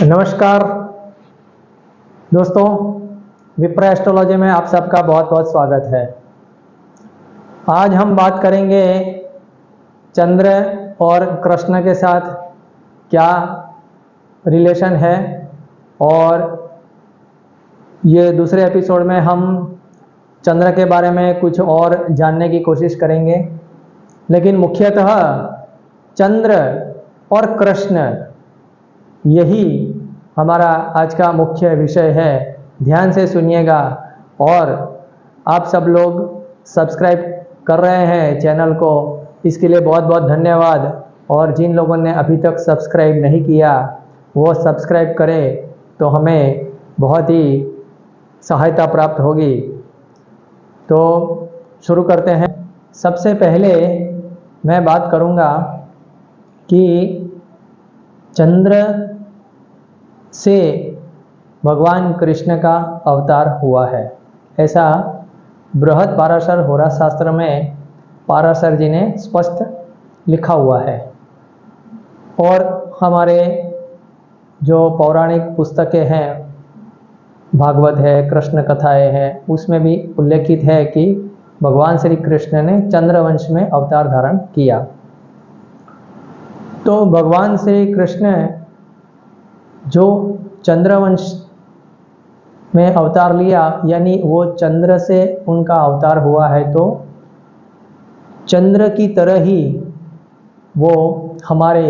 नमस्कार दोस्तों, विप्र एस्ट्रोलॉजी में आप सबका बहुत बहुत स्वागत है। आज हम बात करेंगे चंद्र और कृष्ण के साथ क्या रिलेशन है, और ये दूसरे एपिसोड में हम चंद्र के बारे में कुछ और जानने की कोशिश करेंगे। लेकिन मुख्यतः चंद्र और कृष्ण यही हमारा आज का मुख्य विषय है। ध्यान से सुनिएगा, और आप सब लोग सब्सक्राइब कर रहे हैं चैनल को, इसके लिए बहुत बहुत धन्यवाद। और जिन लोगों ने अभी तक सब्सक्राइब नहीं किया वो सब्सक्राइब करें, तो हमें बहुत ही सहायता प्राप्त होगी। तो शुरू करते हैं। सबसे पहले मैं बात करूंगा कि चंद्र से भगवान कृष्ण का अवतार हुआ है, ऐसा बृहद पाराशर होरा शास्त्र में पाराशर जी ने स्पष्ट लिखा हुआ है। और हमारे जो पौराणिक पुस्तकें हैं, भागवत है, कृष्ण कथाएं हैं, उसमें भी उल्लेखित है कि भगवान श्री कृष्ण ने चंद्रवंश में अवतार धारण किया। तो भगवान श्री कृष्ण जो चंद्रवंश में अवतार लिया, यानी वो चंद्र से उनका अवतार हुआ है, तो चंद्र की तरह ही वो हमारे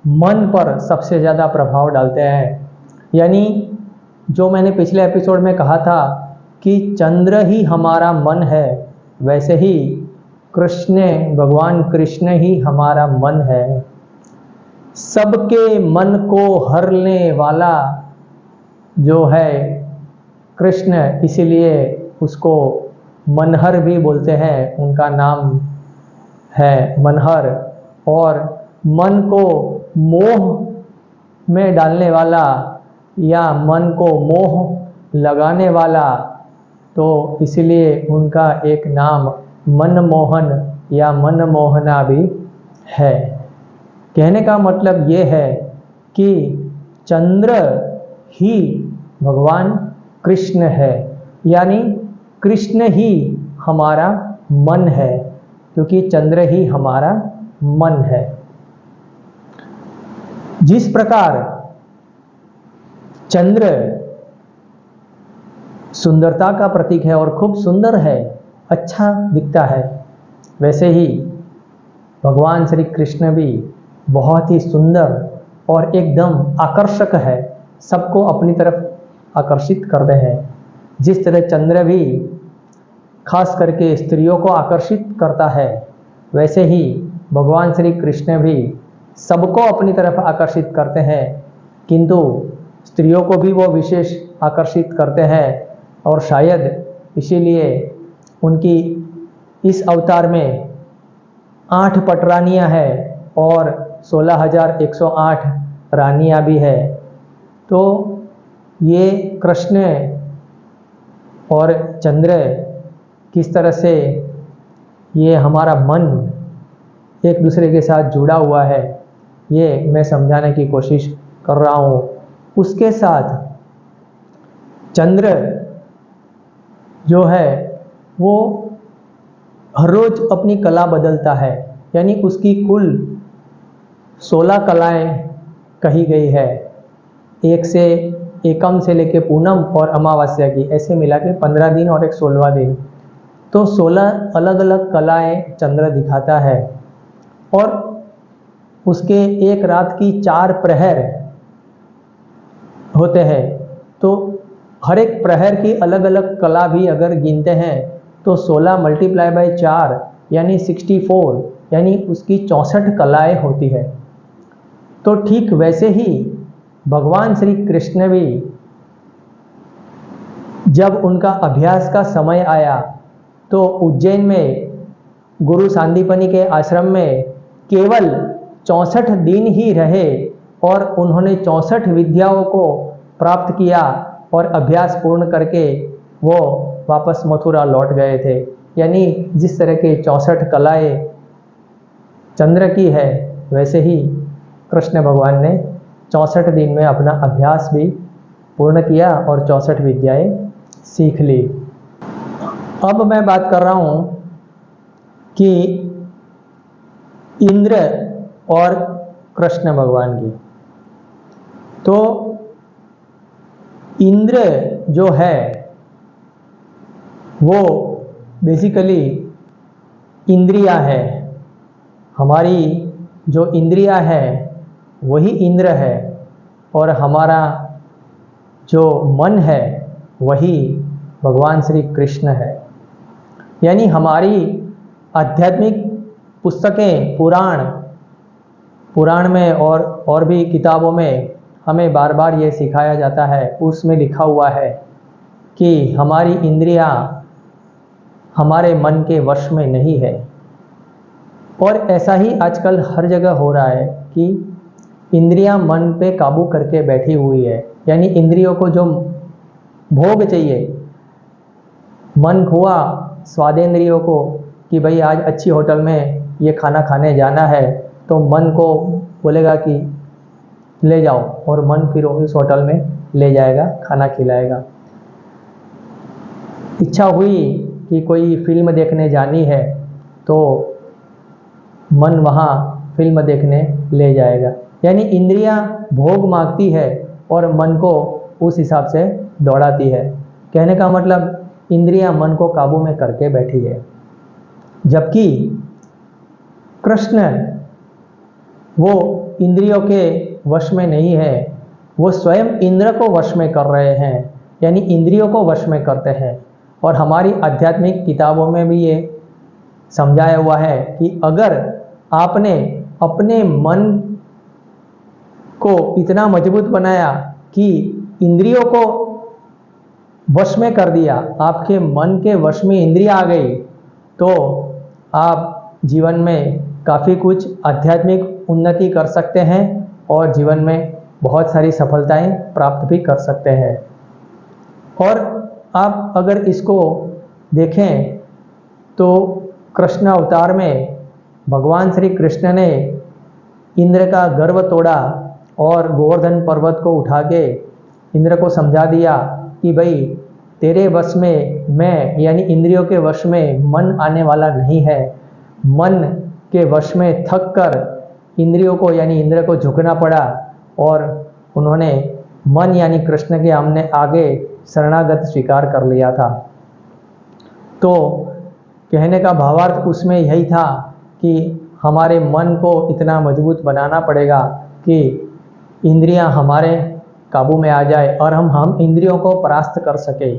मन पर सबसे ज़्यादा प्रभाव डालते हैं। यानी जो मैंने पिछले एपिसोड में कहा था कि चंद्र ही हमारा मन है, वैसे ही भगवान कृष्ण ही हमारा मन है। सबके मन को हरने वाला जो है कृष्ण, इसीलिए उसको मनहर भी बोलते हैं। उनका नाम है मनहर। और मन को मोह में डालने वाला या मन को मोह लगाने वाला, तो इसीलिए उनका एक नाम मनमोहन या मनमोहना भी है। कहने का मतलब ये है कि चंद्र ही भगवान कृष्ण है, यानी कृष्ण ही हमारा मन है, क्योंकि चंद्र ही हमारा मन है। जिस प्रकार चंद्र सुंदरता का प्रतीक है और खूब सुंदर है, अच्छा दिखता है, वैसे ही भगवान श्री कृष्ण भी बहुत ही सुंदर और एकदम आकर्षक है, सबको अपनी तरफ आकर्षित करते हैं। जिस तरह चंद्र भी खास करके स्त्रियों को आकर्षित करता है, वैसे ही भगवान श्री कृष्ण भी सबको अपनी तरफ आकर्षित करते हैं, किंतु स्त्रियों को भी वो विशेष आकर्षित करते हैं। और शायद इसीलिए उनकी इस अवतार में 8 पटरानियां हैं और 16,108 रानियां भी है। तो ये कृष्ण और चंद्र किस तरह से ये हमारा मन एक दूसरे के साथ जुड़ा हुआ है, ये मैं समझाने की कोशिश कर रहा हूँ। उसके साथ चंद्र जो है वो हर रोज अपनी कला बदलता है, यानी उसकी कुल 16 कलाएं कही गई है। एक से एकम से लेके पूनम और अमावस्या की, ऐसे मिला के 15 दिन और एक 16वां दिन, तो 16 अलग अलग कलाएं चंद्र दिखाता है। और उसके एक रात की 4 प्रहर होते हैं, तो हर एक प्रहर की अलग अलग कला भी अगर गिनते हैं तो 16 मल्टीप्लाई बाय 4 यानी 64, यानी उसकी 64 कलाएं होती है। तो ठीक वैसे ही भगवान श्री कृष्ण भी जब उनका अभ्यास का समय आया, तो उज्जैन में गुरु सांदीपनि के आश्रम में केवल 64 दिन ही रहे और उन्होंने 64 विद्याओं को प्राप्त किया और अभ्यास पूर्ण करके वो वापस मथुरा लौट गए थे। यानी जिस तरह के 64 कलाएं चंद्र की है, वैसे ही कृष्ण भगवान ने 64 दिन में अपना अभ्यास भी पूर्ण किया और 64 विद्याएं सीख ली। अब मैं बात कर रहा हूँ कि इंद्र और कृष्ण भगवान की। तो इंद्र जो है वो बेसिकली इंद्रिया है। हमारी जो इंद्रिया है वही इंद्र है, और हमारा जो मन है वही भगवान श्री कृष्ण है। यानी हमारी आध्यात्मिक पुस्तकें, पुराण में और भी किताबों में हमें बार बार ये सिखाया जाता है, उसमें लिखा हुआ है कि हमारी इंद्रियां हमारे मन के वश में नहीं है। और ऐसा ही आजकल हर जगह हो रहा है कि इंद्रियां मन पे काबू करके बैठी हुई है। यानी इंद्रियों को जो भोग चाहिए, मन हुआ स्वादेंद्रियों को कि भाई आज अच्छी होटल में ये खाना खाने जाना है, तो मन को बोलेगा कि ले जाओ, और मन फिर उस होटल में ले जाएगा, खाना खिलाएगा। इच्छा हुई कि कोई फिल्म देखने जानी है तो मन वहाँ फिल्म देखने ले जाएगा। यानी इंद्रियां भोग मांगती है और मन को उस हिसाब से दौड़ाती है। कहने का मतलब इंद्रियां मन को काबू में करके बैठी है, जबकि कृष्ण वो इंद्रियों के वश में नहीं है, वो स्वयं इंद्र को वश में कर रहे हैं, यानी इंद्रियों को वश में करते हैं। और हमारी आध्यात्मिक किताबों में भी ये समझाया हुआ है कि अगर आपने अपने मन को इतना मजबूत बनाया कि इंद्रियों को वश में कर दिया, आपके मन के वश में इंद्रियां आ गई, तो आप जीवन में काफ़ी कुछ आध्यात्मिक उन्नति कर सकते हैं और जीवन में बहुत सारी सफलताएं प्राप्त भी कर सकते हैं। और आप अगर इसको देखें तो कृष्ण अवतार में भगवान श्री कृष्ण ने इंद्र का गर्व तोड़ा और गोवर्धन पर्वत को उठा के इंद्र को समझा दिया कि भाई तेरे वश में मैं, यानी इंद्रियों के वश में मन आने वाला नहीं है। मन के वश में थक कर इंद्रियों को, यानी इंद्र को झुकना पड़ा, और उन्होंने मन यानी कृष्ण के आगे शरणागत स्वीकार कर लिया था। तो कहने का भावार्थ उसमें यही था कि हमारे मन को इतना मजबूत बनाना पड़ेगा कि इंद्रियां हमारे काबू में आ जाए और हम इंद्रियों को परास्त कर सके।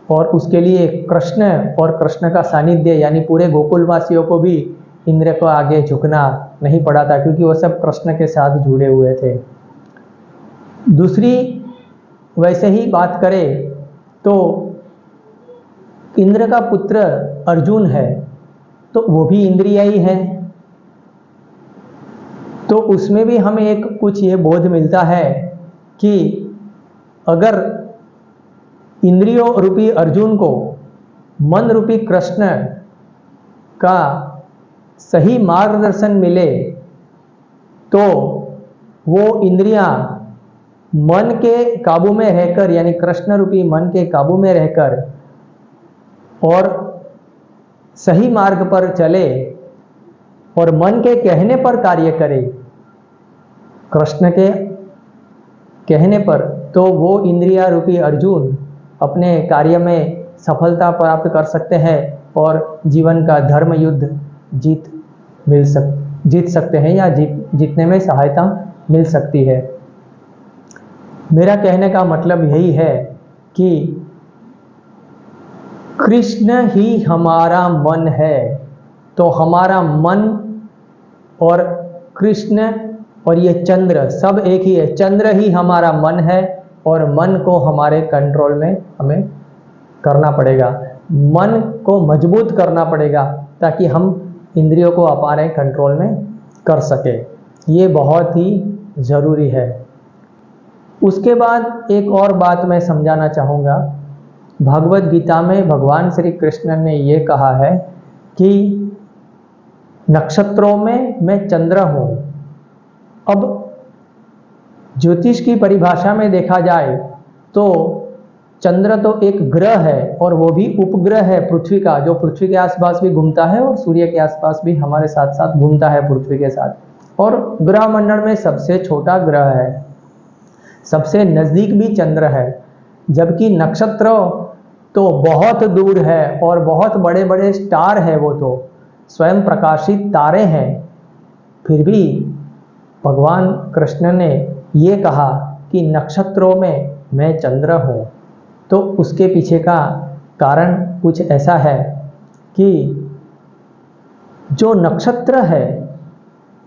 और उसके लिए कृष्ण और कृष्ण का सानिध्य, यानी पूरे गोकुलवासियों को भी इंद्र को आगे झुकना नहीं पड़ा था, क्योंकि वो सब कृष्ण के साथ जुड़े हुए थे। दूसरी वैसे ही बात करें तो इंद्र का पुत्र अर्जुन है, तो वो भी इंद्रिया ही है। तो उसमें भी हमें एक कुछ ये बोध मिलता है कि अगर इंद्रियों रूपी अर्जुन को मन रूपी कृष्ण का सही मार्गदर्शन मिले तो वो इंद्रियां मन के काबू में रहकर, यानी कृष्ण रूपी मन के काबू में रहकर और सही मार्ग पर चले और मन के कहने पर कार्य करे, कृष्ण के कहने पर, तो वो इंद्रिया रूपी अर्जुन अपने कार्य में सफलता प्राप्त कर सकते हैं और जीवन का धर्म युद्ध जीत सकते हैं, या जीतने में सहायता मिल सकती है। मेरा कहने का मतलब यही है कि कृष्ण ही हमारा मन है, तो हमारा मन और कृष्ण और ये चंद्र सब एक ही है। चंद्र ही हमारा मन है और मन को हमारे कंट्रोल में हमें करना पड़ेगा, मन को मजबूत करना पड़ेगा ताकि हम इंद्रियों को हमारे कंट्रोल में कर सके। ये बहुत ही ज़रूरी है। उसके बाद एक और बात मैं समझाना चाहूँगा। भगवद गीता में भगवान श्री कृष्ण ने ये कहा है कि नक्षत्रों में मैं चंद्र हूँ। अब ज्योतिष की परिभाषा में देखा जाए तो चंद्र तो एक ग्रह है और वो भी उपग्रह है पृथ्वी का, जो पृथ्वी के आसपास भी घूमता है और सूर्य के आसपास भी हमारे साथ साथ घूमता है पृथ्वी के साथ, और ग्रह मंडल में सबसे छोटा ग्रह है, सबसे नजदीक भी चंद्र है। जबकि नक्षत्र तो बहुत दूर है और बहुत बड़े बड़े स्टार है, वो तो स्वयं प्रकाशित तारे हैं। फिर भी भगवान कृष्ण ने ये कहा कि नक्षत्रों में मैं चंद्र हूँ। तो उसके पीछे का कारण कुछ ऐसा है कि जो नक्षत्र है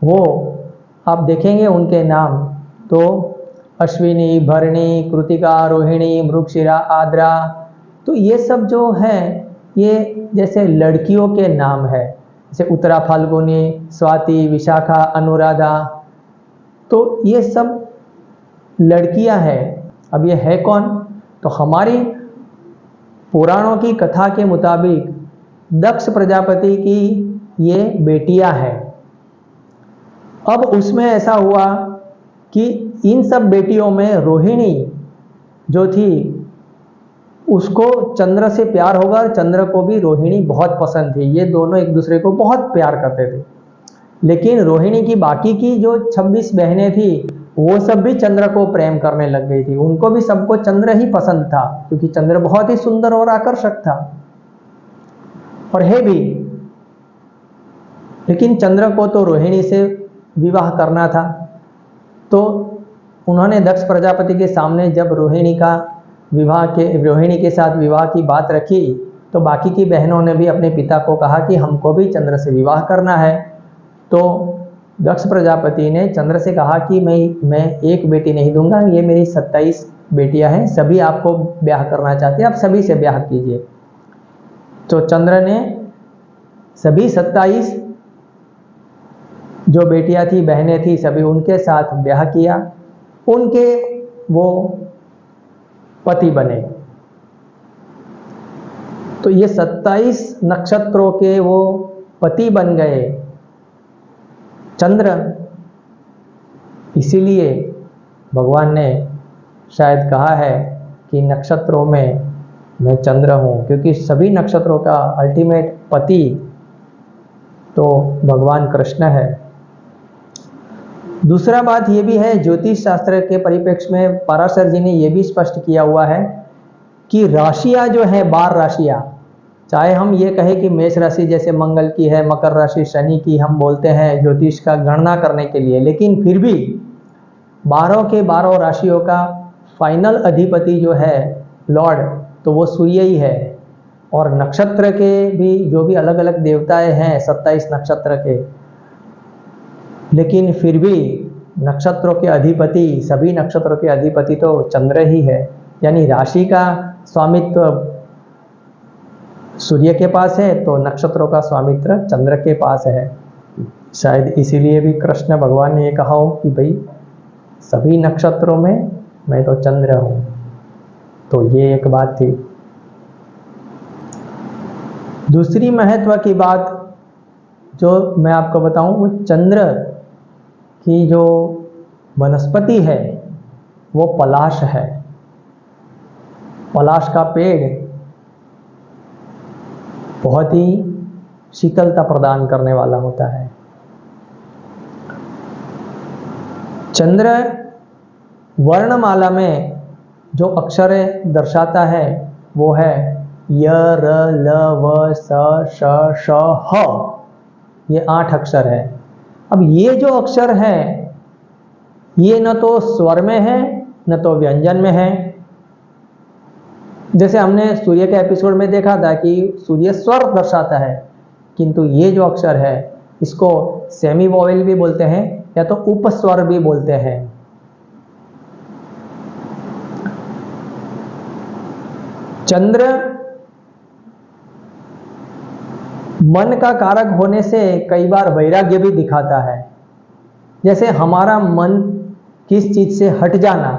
वो आप देखेंगे उनके नाम तो अश्विनी, भरणी, कृतिका, रोहिणी, मृगशिरा, आद्रा, तो ये सब जो है ये जैसे लड़कियों के नाम है, जैसे उत्तरा, फाल्गुनी, स्वाति, विशाखा, अनुराधा, तो ये सब लड़कियां हैं। अब ये है कौन? तो हमारी पुराणों की कथा के मुताबिक दक्ष प्रजापति की ये बेटियां हैं। अब उसमें ऐसा हुआ कि इन सब बेटियों में रोहिणी जो थी उसको चंद्र से प्यार होगा और चंद्र को भी रोहिणी बहुत पसंद थी। ये दोनों एक दूसरे को बहुत प्यार करते थे। लेकिन रोहिणी की बाकी की जो 26 बहनें थी वो सब भी चंद्र को प्रेम करने लग गई थी। उनको भी सबको चंद्र ही पसंद था क्योंकि चंद्र बहुत ही सुंदर और आकर्षक था और है भी। लेकिन चंद्र को तो रोहिणी से विवाह करना था, तो उन्होंने दक्ष प्रजापति के सामने जब रोहिणी के साथ विवाह की बात रखी तो बाकी की बहनों ने भी अपने पिता को कहा कि हमको भी चंद्र से विवाह करना है। तो दक्ष प्रजापति ने चंद्र से कहा कि मैं एक बेटी नहीं दूंगा, ये मेरी 27 बेटियां हैं, सभी आपको ब्याह करना चाहते हैं, आप सभी से ब्याह कीजिए। तो चंद्र ने सभी 27 जो बेटियां थी, बहनें थी, सभी उनके साथ ब्याह किया, उनके वो पति बने। तो ये 27 नक्षत्रों के वो पति बन गए चंद्र। इसीलिए भगवान ने शायद कहा है कि नक्षत्रों में मैं चंद्र हूँ, क्योंकि सभी नक्षत्रों का अल्टीमेट पति तो भगवान कृष्ण है। दूसरा बात ये भी है, ज्योतिष शास्त्र के परिप्रेक्ष्य में पराशर जी ने यह भी स्पष्ट किया हुआ है कि राशियां जो है 12 राशियां, चाहे हम ये कहें कि मेष राशि जैसे मंगल की है, मकर राशि शनि की हम बोलते हैं ज्योतिष का गणना करने के लिए, लेकिन फिर भी 12 के 12 राशियों का फाइनल अधिपति जो है लॉर्ड, तो वो सूर्य ही है। और नक्षत्र के भी जो भी अलग अलग देवताएं हैं 27 नक्षत्र के, लेकिन फिर भी नक्षत्रों के अधिपति, सभी नक्षत्रों के अधिपति तो चंद्र ही है। यानी राशि का स्वामित्व सूर्य के पास है तो नक्षत्रों का स्वामित्व चंद्र के पास है। शायद इसीलिए भी कृष्ण भगवान ने ये कहा हो कि भाई सभी नक्षत्रों में मैं तो चंद्र हूं। तो ये एक बात थी। दूसरी महत्व की बात जो मैं आपको बताऊं, वो चंद्र की जो वनस्पति है वो पलाश है। पलाश का पेड़ बहुत ही शीतलता प्रदान करने वाला होता है। चंद्र वर्णमाला में जो अक्षर दर्शाता है वो है य, र, ल, व, स, श, श, ह। ये 8 अक्षर है। अब ये जो अक्षर है ये न तो स्वर में है न तो व्यंजन में है। जैसे हमने सूर्य के एपिसोड में देखा था कि सूर्य स्वर दर्शाता है, किंतु ये जो अक्षर है इसको सेमी वोवेल भी बोलते हैं या तो उपस्वर भी बोलते हैं। चंद्र मन का कारक होने से कई बार वैराग्य भी दिखाता है। जैसे हमारा मन किस चीज से हट जाना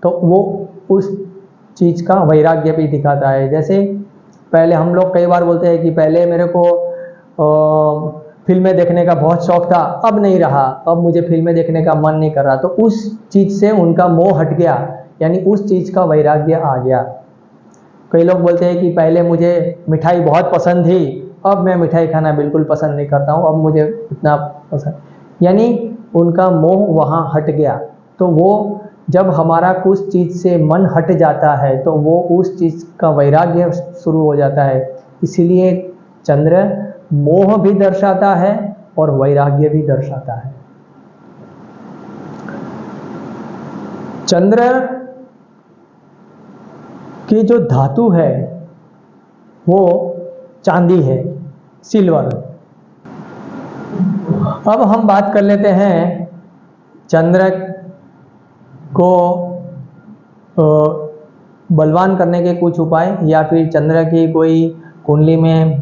तो वो उस चीज का वैराग्य भी दिखाता है। जैसे पहले हम लोग कई बार बोलते हैं कि पहले मेरे को फिल्में देखने का बहुत शौक था, अब नहीं रहा, अब मुझे फिल्में देखने का मन नहीं कर रहा, तो उस चीज़ से उनका मोह हट गया, यानी उस चीज़ का वैराग्य आ गया। कई लोग बोलते हैं कि पहले मुझे मिठाई बहुत पसंद थी, अब मैं मिठाई खाना बिल्कुल पसंद नहीं करता हूँ, अब मुझे इतना पसंद, यानी उनका मोह वहाँ हट गया। तो वो जब हमारा कुछ चीज़ से मन हट जाता है तो वो उस चीज़ का वैराग्य शुरू हो जाता है। इसीलिए चंद्र मोह भी दर्शाता है और वैराग्य भी दर्शाता है। चंद्र की जो धातु है वो चांदी है, सिल्वर। अब हम बात कर लेते हैं चंद्र को बलवान करने के कुछ उपाय, या फिर चंद्र की कोई कुंडली में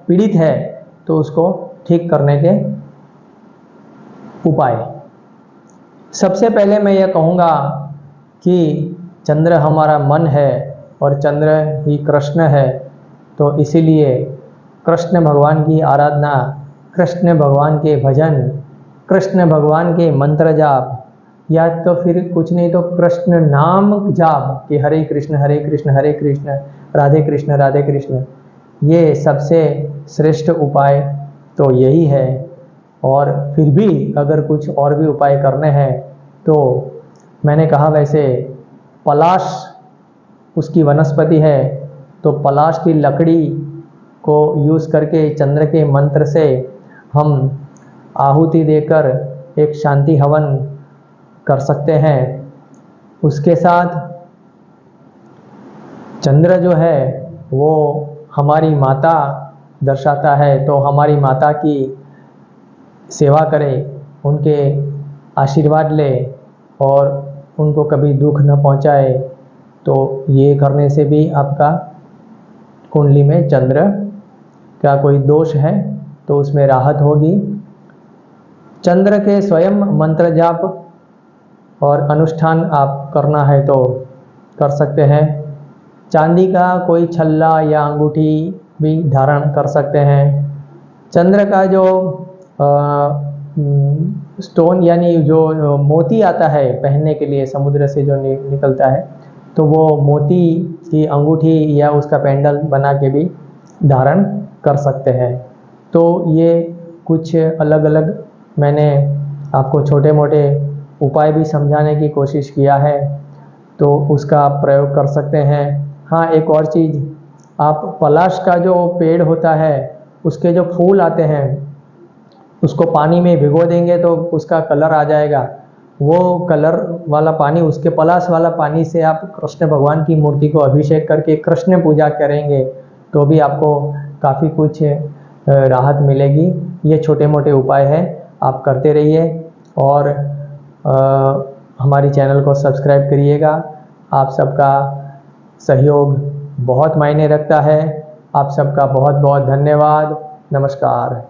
पीड़ित है तो उसको ठीक करने के उपाय। सबसे पहले मैं यह कहूँगा कि चंद्र हमारा मन है और चंद्र ही कृष्ण है, तो इसीलिए कृष्ण भगवान की आराधना, कृष्ण भगवान के भजन, कृष्ण भगवान के मंत्र जाप, या तो फिर कुछ नहीं तो कृष्ण नाम जाप कि हरे कृष्ण हरे कृष्ण राधे कृष्ण, ये सबसे श्रेष्ठ उपाय तो यही है। और फिर भी अगर कुछ और भी उपाय करने हैं तो मैंने कहा वैसे पलाश उसकी वनस्पति है, तो पलाश की लकड़ी को यूज़ करके चंद्र के मंत्र से हम आहुति देकर एक शांति हवन कर सकते हैं। उसके साथ चंद्र जो है वो हमारी माता दर्शाता है, तो हमारी माता की सेवा करें, उनके आशीर्वाद ले और उनको कभी दुख न पहुंचाए, तो ये करने से भी आपका कुंडली में चंद्र का कोई दोष है तो उसमें राहत होगी। चंद्र के स्वयं मंत्र जाप और अनुष्ठान आप करना है तो कर सकते हैं। चांदी का कोई छल्ला या अंगूठी भी धारण कर सकते हैं। चंद्र का जो स्टोन यानी जो मोती आता है पहनने के लिए समुद्र से जो निकलता है, तो वो मोती की अंगूठी या उसका पेंडल बना के भी धारण कर सकते हैं। तो ये कुछ अलग अलग मैंने आपको छोटे मोटे उपाय भी समझाने की कोशिश किया है, तो उसका आप प्रयोग कर सकते हैं। हाँ, एक और चीज़, आप पलाश का जो पेड़ होता है उसके जो फूल आते हैं उसको पानी में भिगो देंगे तो उसका कलर आ जाएगा। वो कलर वाला पानी, उसके पलाश वाला पानी से आप कृष्ण भगवान की मूर्ति को अभिषेक करके कृष्ण पूजा करेंगे तो भी आपको काफ़ी कुछ राहत मिलेगी। ये छोटे मोटे उपाय हैं, आप करते रहिए और हमारी चैनल को सब्सक्राइब करिएगा। आप सबका सहयोग बहुत मायने रखता है। आप सबका बहुत बहुत धन्यवाद। नमस्कार।